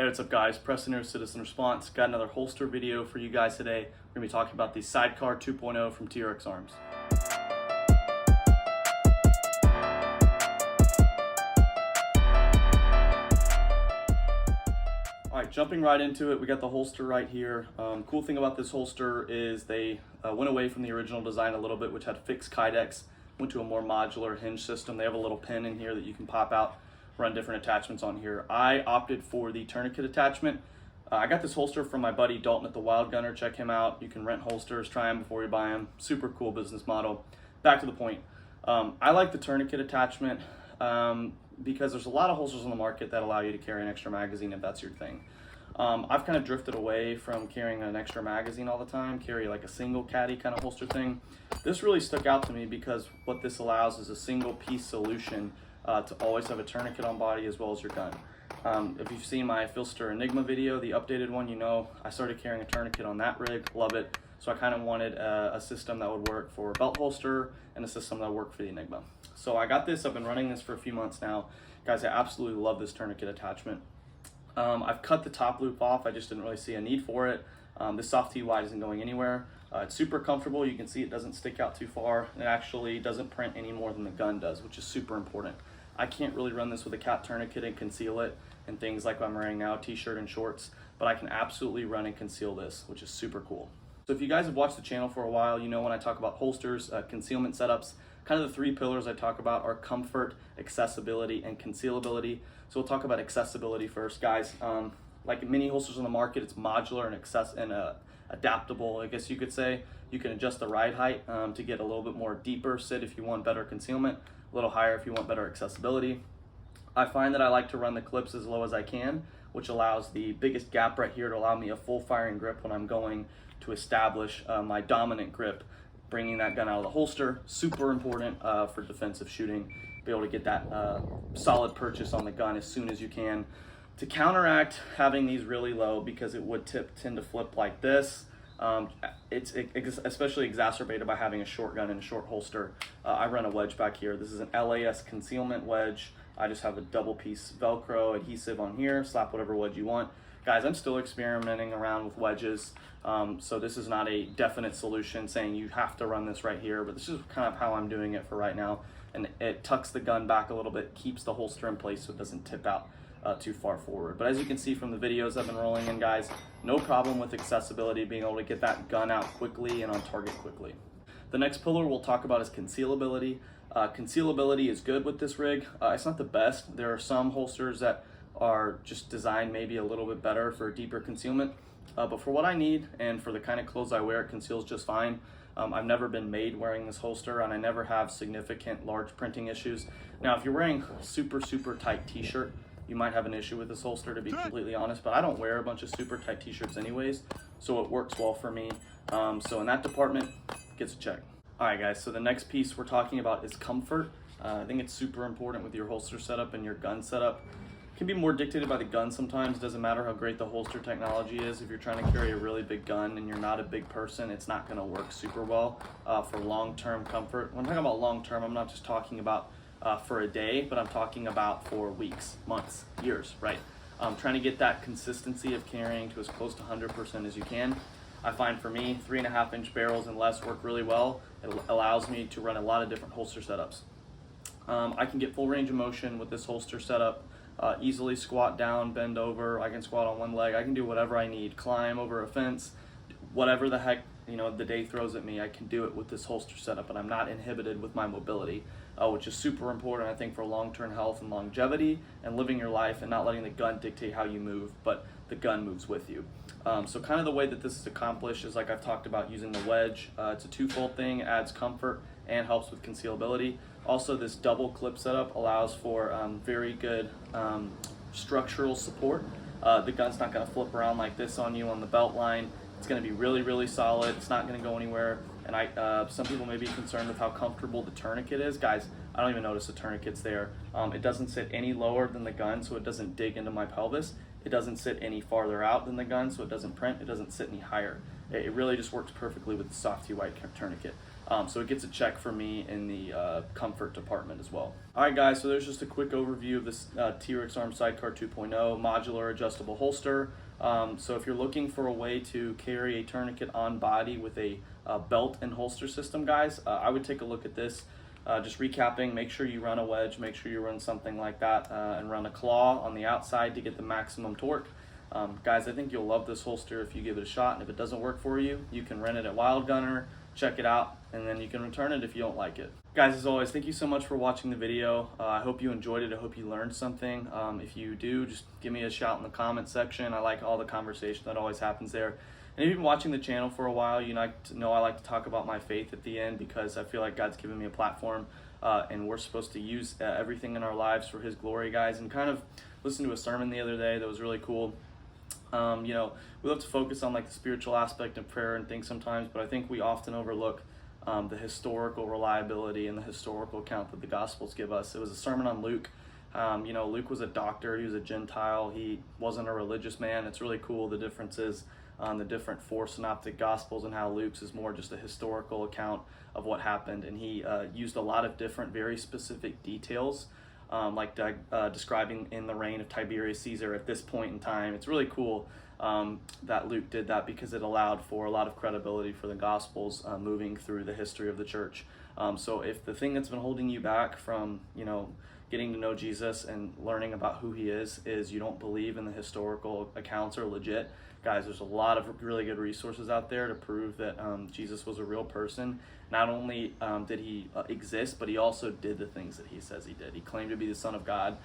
Hey, what's up guys? Preston here, Citizen Response. Got another holster video for you guys today. We're going to be talking about the Sidecar 2.0 from TREX Arms. Alright, jumping right into it, we got the holster right here. Cool thing about this holster is they went away from the original design a little bit, which had fixed kydex, went to a more modular hinge system. They have a little pin in here that you can pop out, run different attachments on here. I opted for the tourniquet attachment. I got this holster from my buddy Dalton at the Wild Gunner. Check him out. You can rent holsters, try them before you buy them. Super cool business model. Back to the point. I like the tourniquet attachment because there's a lot of holsters on the market that allow you to carry an extra magazine if that's your thing. I've kind of drifted away from carrying an extra magazine all the time, carry like a single caddy kind of holster thing. This really stuck out to me because what this allows is a single piece solution to always have a tourniquet on body as well as your gun. If you've seen my Filster Enigma video, the updated one, you know I started carrying a tourniquet on that rig, love it. So I kind of wanted a system that would work for a belt holster and a system that would work for the Enigma. So I got this, I've been running this for a few months now. Guys, I absolutely love this tourniquet attachment. I've cut the top loop off, I just didn't really see a need for it. This soft TY isn't going anywhere. It's super comfortable, you can see it doesn't stick out too far. It actually doesn't print any more than the gun does, which is super important. I can't really run this with a cat tourniquet and conceal it and things like what I'm wearing now, t-shirt and shorts, but I can absolutely run and conceal this, which is super cool. So if you guys have watched the channel for a while, you know when I talk about holsters, concealment setups, kind of the three pillars I talk about are comfort, accessibility, and concealability. So we'll talk about accessibility first, guys. Like many holsters on the market, it's modular and adaptable, I guess you could say. You can adjust the ride height to get a little bit more deeper sit if you want better concealment, a little higher if you want better accessibility. I find that I like to run the clips as low as I can, which allows the biggest gap right here to allow me a full firing grip when I'm going to establish my dominant grip, bringing that gun out of the holster. Super important for defensive shooting, be able to get that solid purchase on the gun as soon as you can. To counteract having these really low, because it would tend to flip like this, it's especially exacerbated by having a short gun and a short holster. I run a wedge back here. This is an LAS concealment wedge. I just have a double piece Velcro adhesive on here, slap whatever wedge you want. Guys, I'm still experimenting around with wedges, so this is not a definite solution saying you have to run this right here, but this is kind of how I'm doing it for right now. And it tucks the gun back a little bit, keeps the holster in place so it doesn't tip out too far forward. But as you can see from the videos I've been rolling in, guys, no problem with accessibility, being able to get that gun out quickly and on target quickly. The next pillar we'll talk about is concealability. Concealability is good with this rig. It's not the best. There are some holsters that are just designed maybe a little bit better for deeper concealment. But for what I need and for the kind of clothes I wear, it conceals just fine. I've never been made wearing this holster, and I never have significant large printing issues. Now, if you're wearing super tight t-shirt, you might have an issue with this holster, to be completely honest, but I don't wear a bunch of super tight t-shirts anyways, so it works well for me. So in that department, gets a check. All right, guys, so the next piece we're talking about is comfort. I think it's super important with your holster setup and your gun setup. It can be more dictated by the gun sometimes. It doesn't matter how great the holster technology is. If you're trying to carry a really big gun and you're not a big person, it's not gonna work super well for long-term comfort. When I'm talking about long-term, I'm not just talking about for a day, but I'm talking about for weeks, months, years, right? Trying to get that consistency of carrying to as close to 100% as you can. I find for me, 3.5-inch barrels and less work really well. It allows me to run a lot of different holster setups. I can get full range of motion with this holster setup, easily squat down, bend over, I can squat on one leg, I can do whatever I need, climb over a fence, whatever the heck the day throws at me, I can do it with this holster setup, and I'm not inhibited with my mobility, which is super important, I think, for long-term health and longevity and living your life and not letting the gun dictate how you move, but the gun moves with you. So kind of the way that this is accomplished is like I've talked about, using the wedge. It's a twofold thing, adds comfort and helps with concealability. Also, this double clip setup allows for very good structural support. The gun's not going to flip around like this on you on the belt line. It's going to be really solid. It's not going to go anywhere. And some people may be concerned with how comfortable the tourniquet is. Guys, I don't even notice the tourniquet's there. It doesn't sit any lower than the gun, so it doesn't dig into my pelvis. It doesn't sit any farther out than the gun, so it doesn't print. It doesn't sit any higher. It really just works perfectly with the soft white tourniquet. So it gets a check for me in the comfort department as well. All right, guys, so there's just a quick overview of this TREX Arms Sidecar 2.0 modular adjustable holster. So if you're looking for a way to carry a tourniquet on body with a belt and holster system, guys, I would take a look at this. Just recapping, make sure you run a wedge, make sure you run something like that, and run a claw on the outside to get the maximum torque. Guys, I think you'll love this holster if you give it a shot, and if it doesn't work for you, you can rent it at Wild Gunner, check it out, and then you can return it if you don't like it. Guys, as always, thank you so much for watching the video. I hope you enjoyed it. I hope you learned something. If you do, just give me a shout in the comment section. I like all the conversation that always happens there. And if you've been watching the channel for a while, you know I like to talk about my faith at the end, because I feel like God's given me a platform, and we're supposed to use everything in our lives for His glory, guys. And kind of listened to a sermon the other day that was really cool. You know, we love to focus on like the spiritual aspect of prayer and things sometimes, but I think we often overlook the historical reliability and the historical account that the Gospels give us. It was a sermon on Luke. You know, Luke was a doctor. He was a Gentile. He wasn't a religious man. It's really cool the differences on the different four synoptic Gospels, and how Luke's is more just a historical account of what happened. And he used a lot of different, very specific details, like describing in the reign of Tiberius Caesar at this point in time. It's really cool that Luke did that, because it allowed for a lot of credibility for the Gospels moving through the history of the church. So if the thing that's been holding you back from, you know, getting to know Jesus and learning about who He is you don't believe in the historical accounts are legit, guys, there's a lot of really good resources out there to prove that Jesus was a real person. Not only did He exist, but He also did the things that He says He did. He claimed to be the Son of God,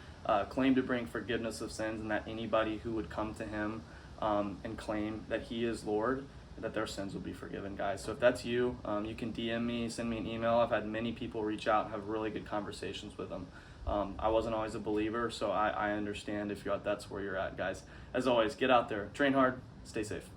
claimed to bring forgiveness of sins, and that anybody who would come to Him and claim that He is Lord, that their sins will be forgiven, guys. So if that's you, you can DM me, send me an email. I've had many people reach out and have really good conversations with them. I wasn't always a believer, so I understand if that's where you're at, guys. As always, get out there, train hard, stay safe.